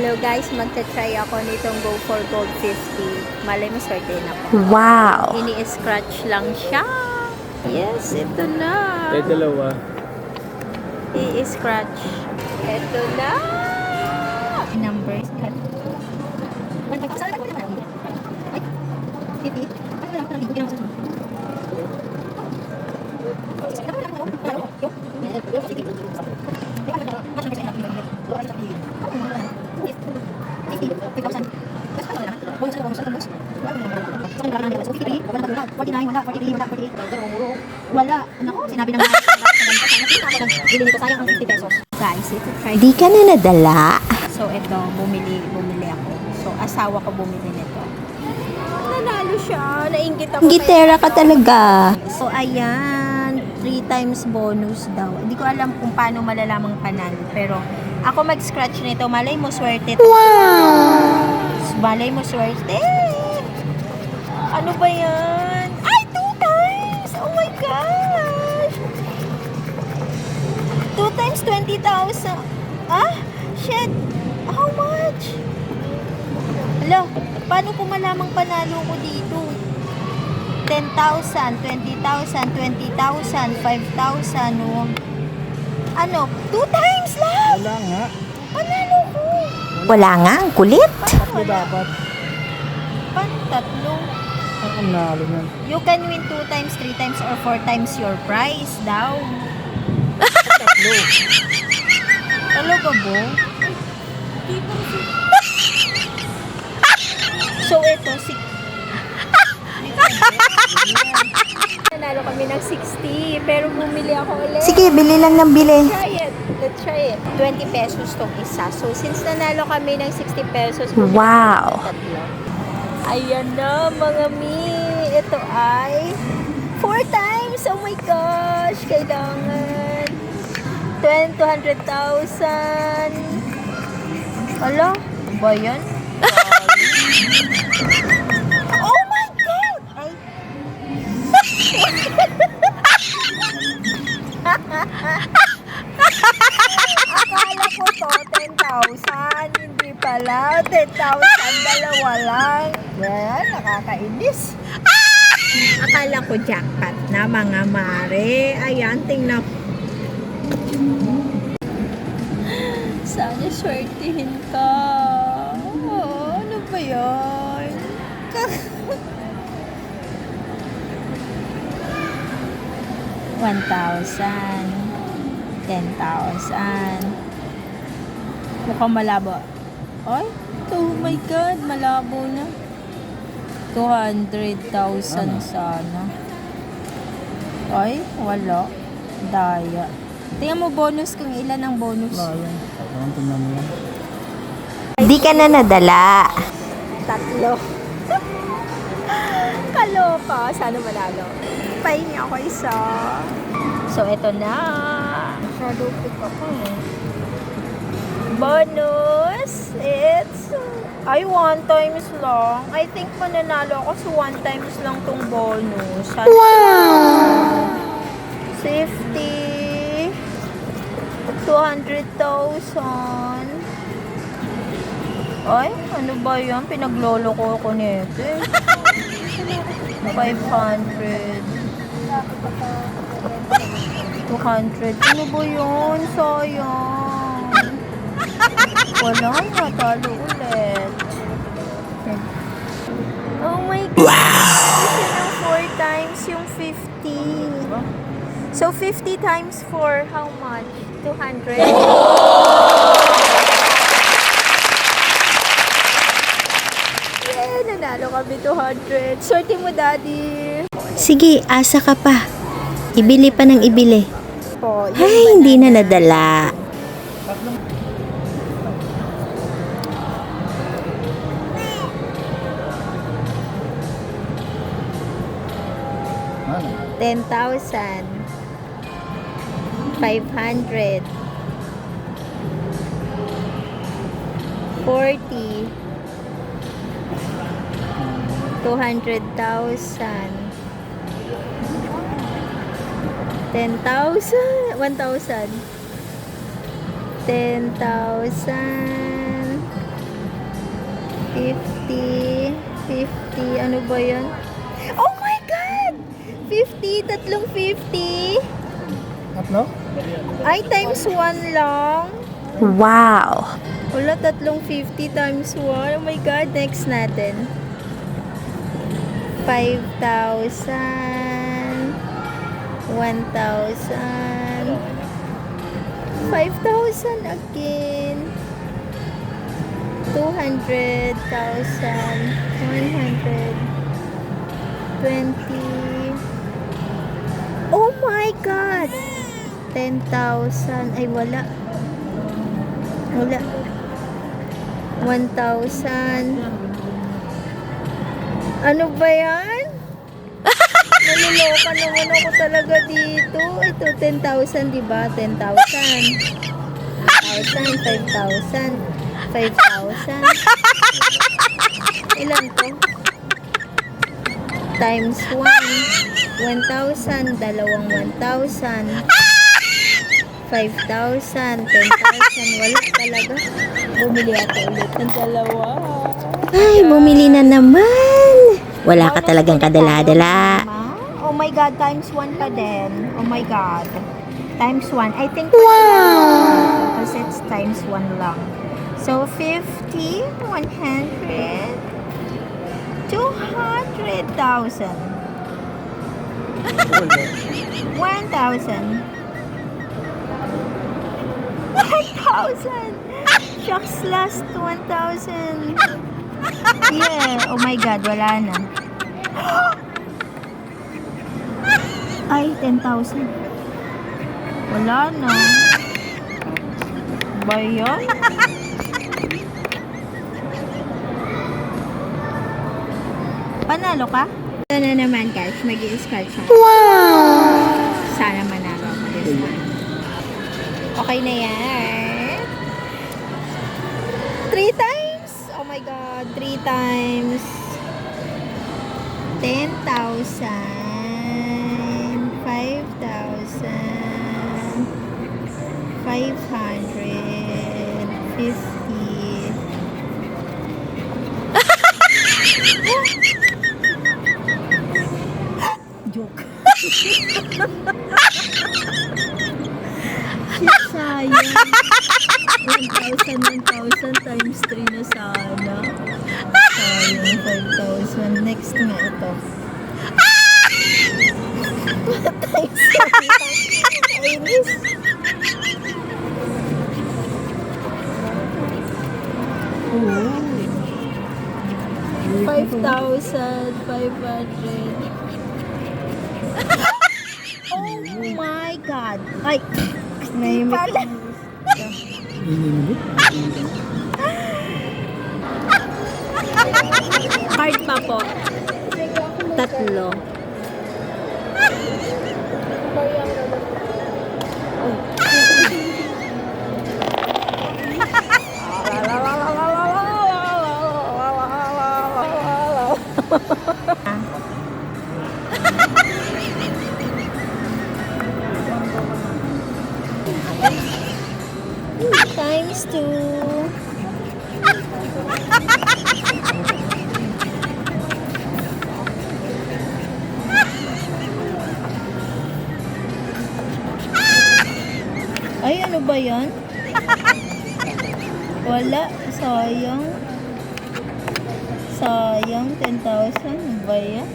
Hello guys, magta-try ako nitong Go for Gold 50. Malay mo, swerte na ako. Wow! Ini-scratch lang siya. Yes, ito na. May dalawa. I-scratch. Ito na. Numbers. Wala. Naku, sinabi ng mga bili nito, sayang ang 50 pesos. Guys, ito try. Di ka na nadala? So, ito, bumili ako. So, asawa ko bumili nito. Nanalo siya. Nainggit ako. Gitera ka talaga. So, ayan. 3 times bonus daw. Hindi ko alam kung paano malalamang panalo. Pero, ako mag-scratch nito. Malay mo, swerte. Wow! Malay mo, swerte. Ano ba yan? Ay, 2 times! Oh my gosh! 2 times 20,000. Ah? Shit! How much? Hala, paano ko malamang panalo ko dito? 10,000, 20,000, 20,000, 5,000, oh. Ano? 2 times lang! Wala nga. Panalo ko! Wala nga, ang kulit. Tatlo dapat. Paano tatlo? Ang nalo yan. You can win 2 times, 3 times, or 4 times your prize daw. Tatlo. Talaga ba? So, ito, nanalo kami ng 60, pero bumili ako ulit. Sige, bili lang ng bili. Let's try it. 20 pesos tong isa. So, since nanalo kami ng 60 pesos, Wow. tatlo. Ayan na, mga mi. Ito ay 4 times. Oh my gosh. Kailangan. 200,000. Hala, ba yan? Oh my God! Ay. Akala ko to, 10,000. Hindi pala. 10,000, dalawa lang. Yan, nakakainis. Akala ko jackpot na, mga mare. Ayan, tingnan. Sana swertihin ka. Oh, ano ba yan? 1,000, 10,000. Mukhang malabo. Ay, oh my God, malabo na. 200,000 sana. Ay, wala. Daya. Tingnan mo bonus kung ilan ang bonus. Wala yan. Ang tingnan mo yan. Di ka na nadala. 3. Kaloka. Sana manalo. Pahingi ako isa. So, eto na. Nadupit ako eh. Bonus. It's... Ay, 1 times lang. I think mananalo ako so 1 times lang tong bonus. Wow! 50. 200,000. Ay, ano ba yan? Pinaglolo ko nito eh. 500. 200. Ano ba yun? Sayang. Wala nga. Talo ulit. Oh my God. Wow! Kasi ng 4 times yung 50. So, 50 times 4, how much? 200. Yeah, nanalo kami 200. Swerte mo, Daddy. Sige, asa ka pa. Ibili pa ng ibili. Po, yung Ay, hindi na nadala. Ano? 10,000. 500. 40. 200,000. 10,000. 1,000. 10,000. 50, 50, ano ba yan? Oh my God! 50, tatlong 50. Tatlo? Ay, times 1 lang. Wow! Wala, tatlong 50 times 1. Oh my God, next natin. 5,000, 1,000, 5,000 again, 200,000, 120. Oh my God! 10,000. Ay, wala. Wala. 1,000. Ano ba yan? Naluloka naman ako talaga dito. Ito, 10,000, di ba? 10,000. 1,000, 5,000. 5,000. Ilan to? Times 1. 1,000. Dalawang 1,000. 5,000. 10,000. Wala talaga. Bumili ako ulit ng dalawa. Ay, bumili na naman. Wala ka talagang kadala-dala. Oh my God, times 1 pa din. Oh my God. Times 1. I think wow! Because it's times 1 lang. So, 50, 100, 200,000. 1,000. 1,000. Shucks, last 1,000. Yeah. Oh my God, wala na. Ay, 10,000. Wala na. Ba yun? Panalo ka? Ito na naman guys, mag-i-scratch ako. Wow! Sana manalo ako this time. Okay na yan. 3 times? Oh my God, 3 times. 10,000. 5,000. 550. Joke. Sayang. 1,000 times 3 na sana. Sayang, 5,000. Next nga ito. Times 3. Inis. Ooh. 5,500. Oh my God. Ay, may pala. Card pa po. 3. Times 2. Ay, ano ba yan? Wala. Sayang. Sayang. 10,000. Ano ba yan?